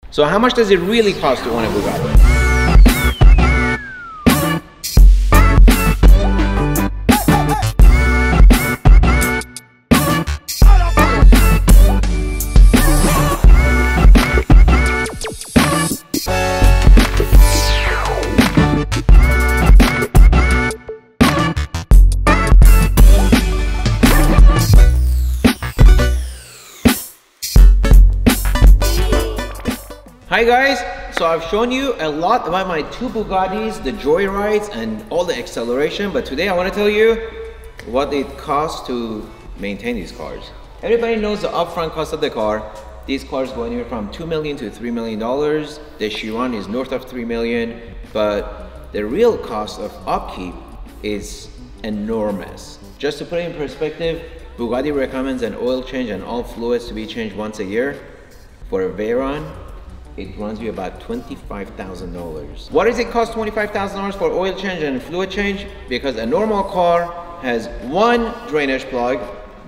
So how much does it really cost to own a Bugatti? Hi guys, so I've shown you a lot about my two Bugattis, the joyrides and all the acceleration, but today I want to tell you what it costs to maintain these cars. Everybody knows the upfront cost of the car. These cars go anywhere from $2 million to $3 million. The Chiron is north of $3 million, but the real cost of upkeep is enormous. Just to put it in perspective, Bugatti recommends an oil change and all fluids to be changed once a year. For a Veyron, it runs you about $25,000. Why does it cost $25,000 for oil change and fluid change? Because a normal car has one drainage plug.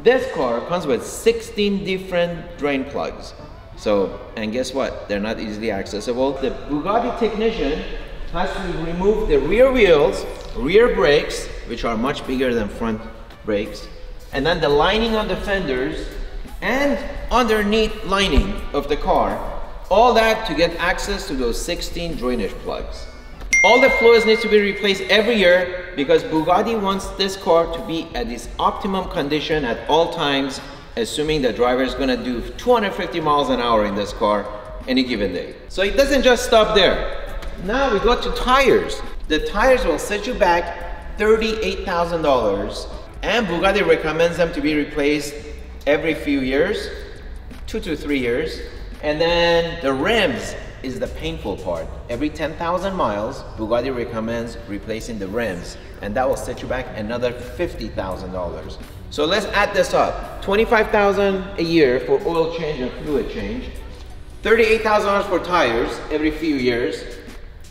This car comes with 16 different drain plugs. So, and guess what? They're not easily accessible. The Bugatti technician has to remove the rear wheels, rear brakes, which are much bigger than front brakes, and then the lining on the fenders and underneath lining of the car. All that to get access to those 16 drainage plugs. All the fluids need to be replaced every year because Bugatti wants this car to be at its optimum condition at all times, assuming the driver is gonna do 250 miles an hour in this car any given day. So it doesn't just stop there. Now we go to tires. The tires will set you back $38,000 and Bugatti recommends them to be replaced every few years, 2 to 3 years. And then the rims is the painful part. Every 10,000 miles, Bugatti recommends replacing the rims, and that will set you back another $50,000. So let's add this up. $25,000 a year for oil change and fluid change, $38,000 for tires every few years,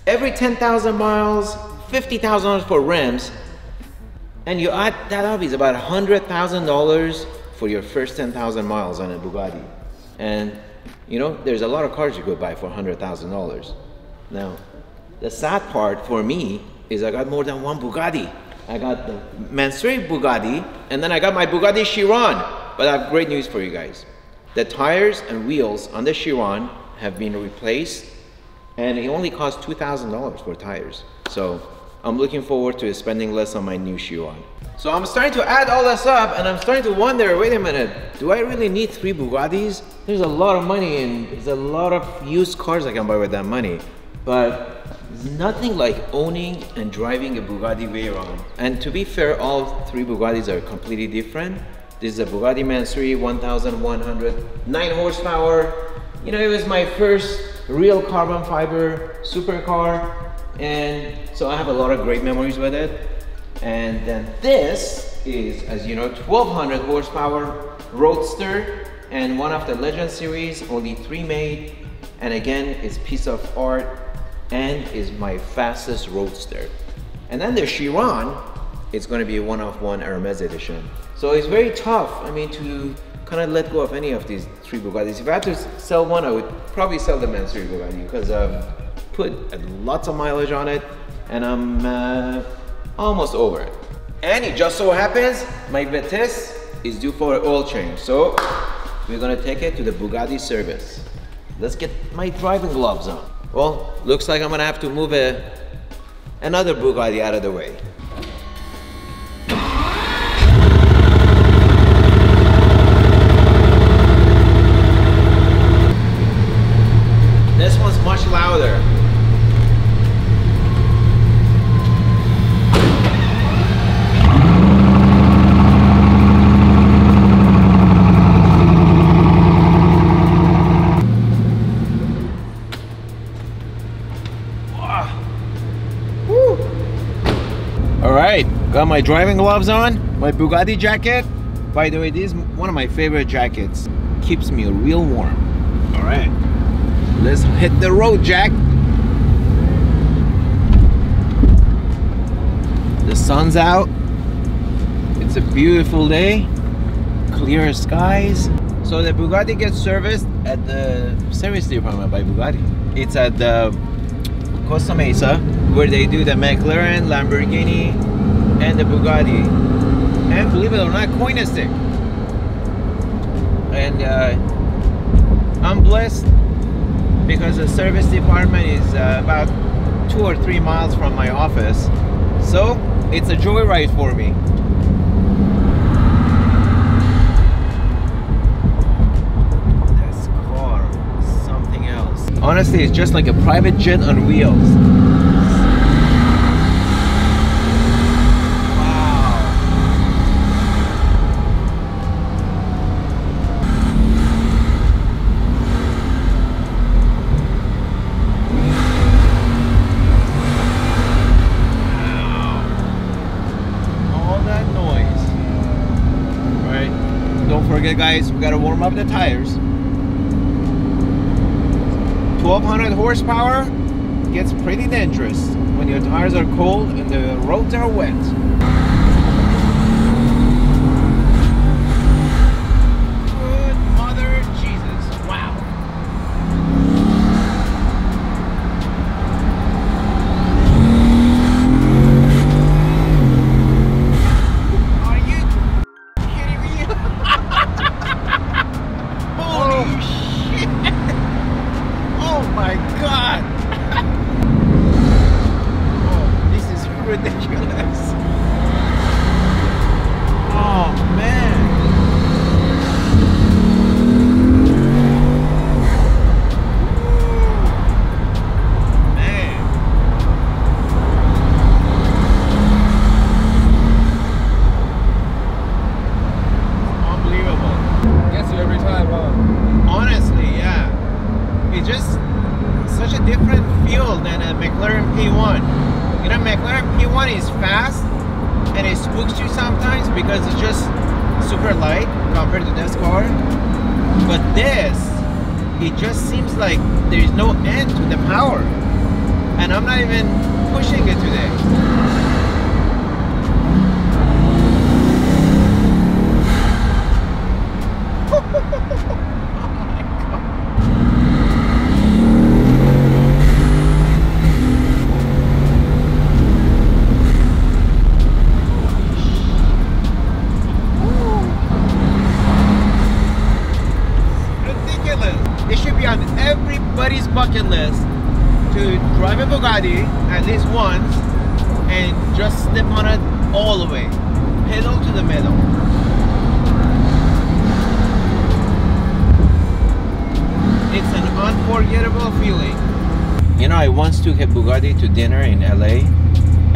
every 10,000 miles, $50,000 for rims, and you add that up, is about $100,000 for your first 10,000 miles on a Bugatti. And you know, there's a lot of cars you could buy for $100,000. Now, the sad part for me is I got more than one Bugatti. I got the Mansory Bugatti, and then I got my Bugatti Chiron. But I have great news for you guys. The tires and wheels on the Chiron have been replaced, and it only costs $2,000 for tires. So I'm looking forward to spending less on my new Chiron. So I'm starting to add all this up and I'm starting to wonder, wait a minute, do I really need 3 Bugattis? There's a lot of money and there's a lot of used cars I can buy with that money. But there's nothing like owning and driving a Bugatti Veyron. And to be fair, all 3 Bugattis are completely different. This is a Bugatti Mansory 1100, 9 horsepower. You know, it was my first real carbon fiber supercar. And so I have a lot of great memories with it. And then this is, as you know, 1200 horsepower roadster and one of the Legend series, only 3 made. And again, it's a piece of art and is my fastest roadster. And then the Chiron, it's going to be a one-of-one Hermes edition. So it's very tough, I mean, to kind of let go of any of these 3 Bugattis. If I had to sell one, I would probably sell the Mansory Bugatti because I've put lots of mileage on it and I'm almost over it. And it just so happens my Vitesse is due for an oil change, so we're gonna take it to the Bugatti service. Let's get my driving gloves on. Well, looks like I'm gonna have to move another Bugatti out of the way. This one's much louder. Got my driving gloves on, my Bugatti jacket. By the way, this is one of my favorite jackets. Keeps me real warm. All right, let's hit the road, Jack. The sun's out. It's a beautiful day. Clear skies. So the Bugatti gets serviced at the service department by Bugatti. It's at the Costa Mesa, where they do the McLaren, Lamborghini, and the Bugatti. And believe it or not, Koenigsegg. And I'm blessed because the service department is about 2 or 3 miles from my office. So it's a joyride for me. This car is something else. Honestly, it's just like a private jet on wheels. Guys, we gotta warm up the tires. 1200 horsepower gets pretty dangerous when your tires are cold and the roads are wet. Good mother Jesus, wow. Ridiculous. Oh man. Man. Unbelievable. Gets you every time, huh? Honestly, yeah. It's just such a different feel than a McLaren P1. You know, McLaren P1 is fast and it spooks you sometimes because it's just super light compared to this car. But this, it just seems like there's no end to the power. And I'm not even pushing it today. Everybody's bucket list to drive a Bugatti at least once and just step on it all the way, pedal to the metal. It's an unforgettable feeling. You know, I once took a Bugatti to dinner in LA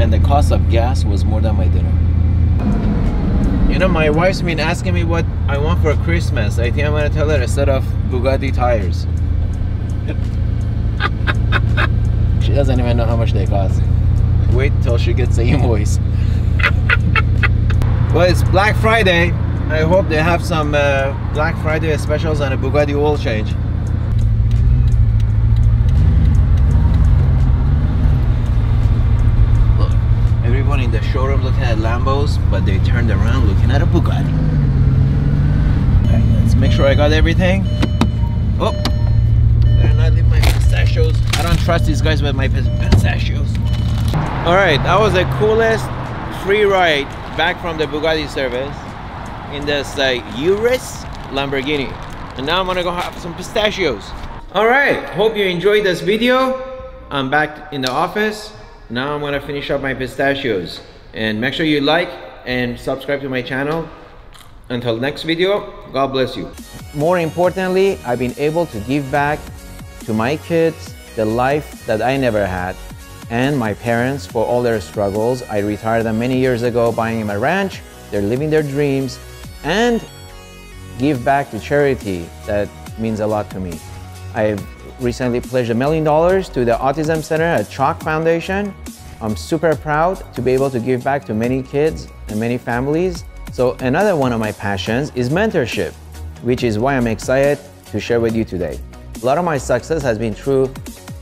and the cost of gas was more than my dinner. You know, my wife's been asking me what I want for Christmas. I think I'm gonna tell her a set of Bugatti tires. She doesn't even know how much they cost. Wait till she gets the invoice. Well, it's Black Friday. I hope they have some Black Friday specials on a Bugatti oil change. Look, everyone in the showroom looking at Lambos, but they turned around looking at a Bugatti. Okay, let's make sure I got everything. Oh, better not leave my pistachios. I don't trust these guys with my pistachios. All right, that was the coolest free ride back from the Bugatti service in this Urus Lamborghini. And now I'm gonna go have some pistachios. All right, hope you enjoyed this video. I'm back in the office. Now I'm gonna finish up my pistachios. And make sure you like and subscribe to my channel. Until next video, God bless you. More importantly, I've been able to give back to my kids the life that I never had, and my parents for all their struggles. I retired them many years ago, buying them a ranch. They're living their dreams, and give back to charity. That means a lot to me. I've recently pledged $1 million to the Autism Center at Chalk Foundation. I'm super proud to be able to give back to many kids and many families. So another one of my passions is mentorship, which is why I'm excited to share with you today. A lot of my success has been through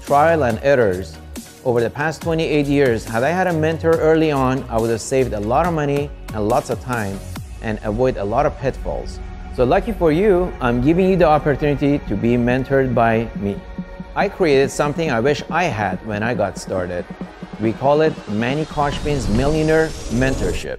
trial and errors. Over the past 28 years, had I had a mentor early on, I would have saved a lot of money and lots of time and avoid a lot of pitfalls. So lucky for you, I'm giving you the opportunity to be mentored by me. I created something I wish I had when I got started. We call it Manny Khoshbin's Millionaire Mentorship.